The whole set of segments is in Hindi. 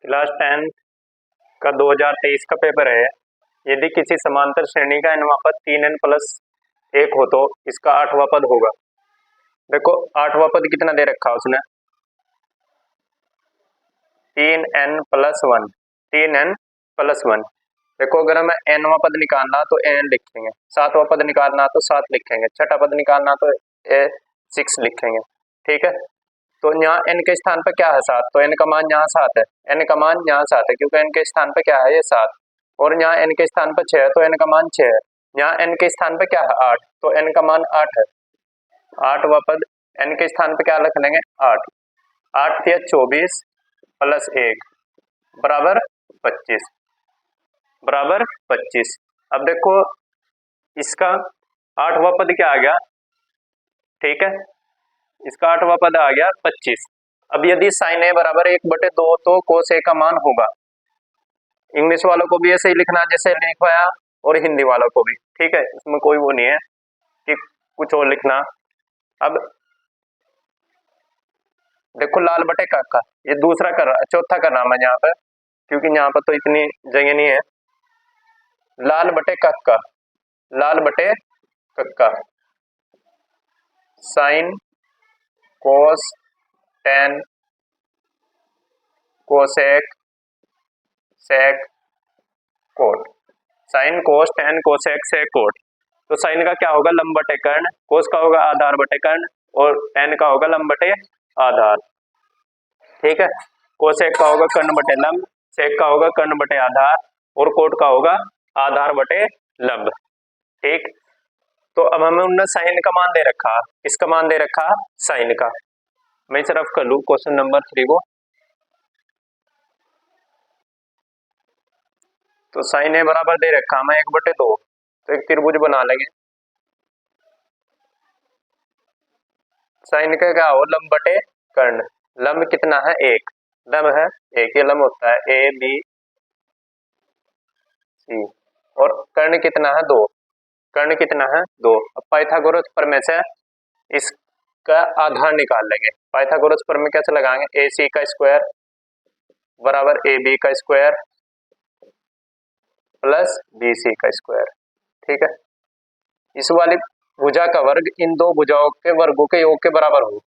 क्लास 10 का 2023 का पेपर है। यदि किसी समांतर श्रेणी का nवां पद 3n प्लस 1 हो तो इसका 8वां पद होगा। देखो 8वां पद कितना दे रखा है उसने, 3n प्लस 1, 3n प्लस 1। देखो अगर हमें nवां पद निकालना तो n लिखेंगे, 7वां पद निकालना तो 7 लिखेंगे, छठा पद निकालना तो 6 लिखेंगे। ठीक है, तो यहाँ n के स्थान पर क्या है 7, तो n का मान यहाँ 7 है, n का मान यहाँ 7 है क्योंकि n के स्थान पर क्या है ये 7, और यहाँ n के स्थान पर 6 है तो n का मान 6 है। यहाँ n के स्थान पर क्या है 8, तो n का मान 8 है। 8वां पद n के स्थान पर क्या रख लेंगे 8, 8 या 24 प्लस 1 बराबर 25, बराबर 25। अब देखो इसका 8वां पद क्या आ गया, ठीक है, इसका 8वां पद आ गया 25। अब यदि साइन a बराबर 1/2 तो कोस a का मान होगा। इंग्लिश वालों को भी ऐसे ही लिखना जैसे लिखवाया और हिंदी वालों को भी, ठीक है, इसमें कोई वो नहीं है कि कुछ और लिखना। अब देखो लाल बटे काका, ये दूसरा कर रहा, चौथा कर रहा मैं यहाँ पर क्योंकि यहाँ पर तो इतनी जगह नहीं है। लाल बटे काका, लाल बटे कक्का, sine cos tan cosec sec cot, sine cos tan cosec sec cot. तो साइन का क्या होगा लंब बटे कर्ण, कोस का होगा आधार बटे कर्ण और टेन का होगा लंब बटे आधार। ठीक है, कोसेक का होगा कर्ण बटे लंब, सेक का होगा कर्ण बटे आधार और कोट का होगा आधार बटे लंब। ठीक, तो अब हमें उन्होंने साइन का मान दे रखा, इसका मान दे रखा साइन का। मैं इस तरफ कर लू क्वेश्चन नंबर 3 को। तो साइन ए बराबर दे रखा हमें 1/2, तो एक त्रिभुज बना लेंगे। साइन का क्या हो लंब बटे कर्ण, लंब कितना है 1, लंब है 1, ये लंब होता है ए बी सी, और कर्ण कितना है 2, कर्ण कितना है 2। अब पाइथागोरस प्रमेय से इसका आधार निकाल लेंगे। पाइथागोरस प्रमेय कैसे लगाएंगे, ए सी का स्क्वायर बराबर ए बी का स्क्वायर प्लस बी सी का स्क्वायर। ठीक है, इस वाली भुजा का वर्ग इन दो भुजाओं के वर्गों के योग के बराबर हो।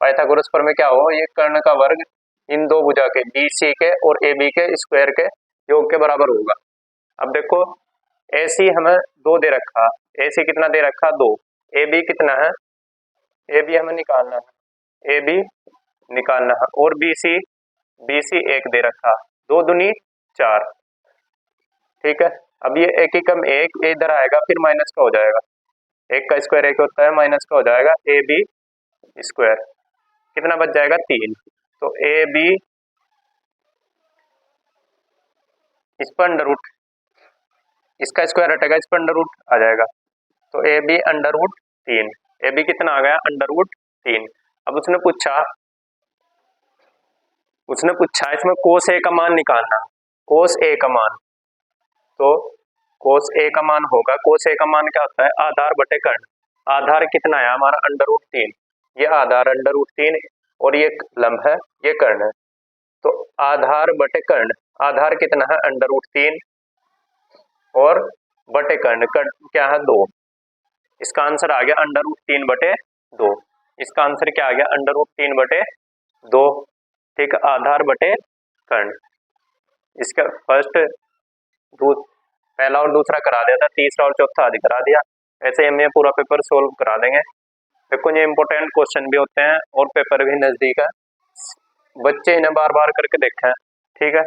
पाइथागोरस प्रमेय क्या हो, ये कर्ण का वर्ग इन दो भुजा के बी सी के और ए बी के स्क्वायर के योग के बराबर होगा। अब देखो ए सी हमें 2 दे रखा, ए सी कितना दे रखा 2, ए बी कितना है, ए बी हमें निकालना है, ए बी निकालना है, और बी सी 1 दे रखा, 2 दूनी 4। ठीक है, अब ये एक ही कम एक इधर आएगा फिर माइनस का हो जाएगा, 1 का स्क्वायर 1 होता है, माइनस का हो जाएगा ए बी स्क्वायर, कितना बच जाएगा 3। तो ए बी इस पर अंडर रूट, इसका स्क्वायर हटेगा इस पर अंडर रूट आ जाएगा, तो A B under root 3, A B कितना आ गया अंडर रूट 3। अब उसने पूछा इसमें कोस ए का मान निकालना, कोस ए का मान, तो कोस ए का मान होगा, कोस ए का मान क्या होता है आधार बटे कर्ण, आधार कितना है हमारा अंडर रूट 3, ये आधार अंडर रूट 3 और ये लंब है ये कर्ण है, तो आधार बटे कर्ण, आधार कितना है अंडर रूट 3 और बटे कर्ण, कर्ण क्या है 2, इसका आंसर आ गया अंडर रूट 3 बटे 2, इसका आंसर क्या आ गया अंडर रूट 3 बटे 2। ठीक, आधार बटे कर्ण, इसका फर्स्ट पहला और दूसरा करा दिया था, तीसरा और चौथा आदि करा दिया। ऐसे हम ये पूरा पेपर सोल्व करा देंगे। देखो ये इंपॉर्टेंट क्वेश्चन भी होते हैं और पेपर भी नजदीक है, बच्चे इन्हें बार बार करके देखें। ठीक है।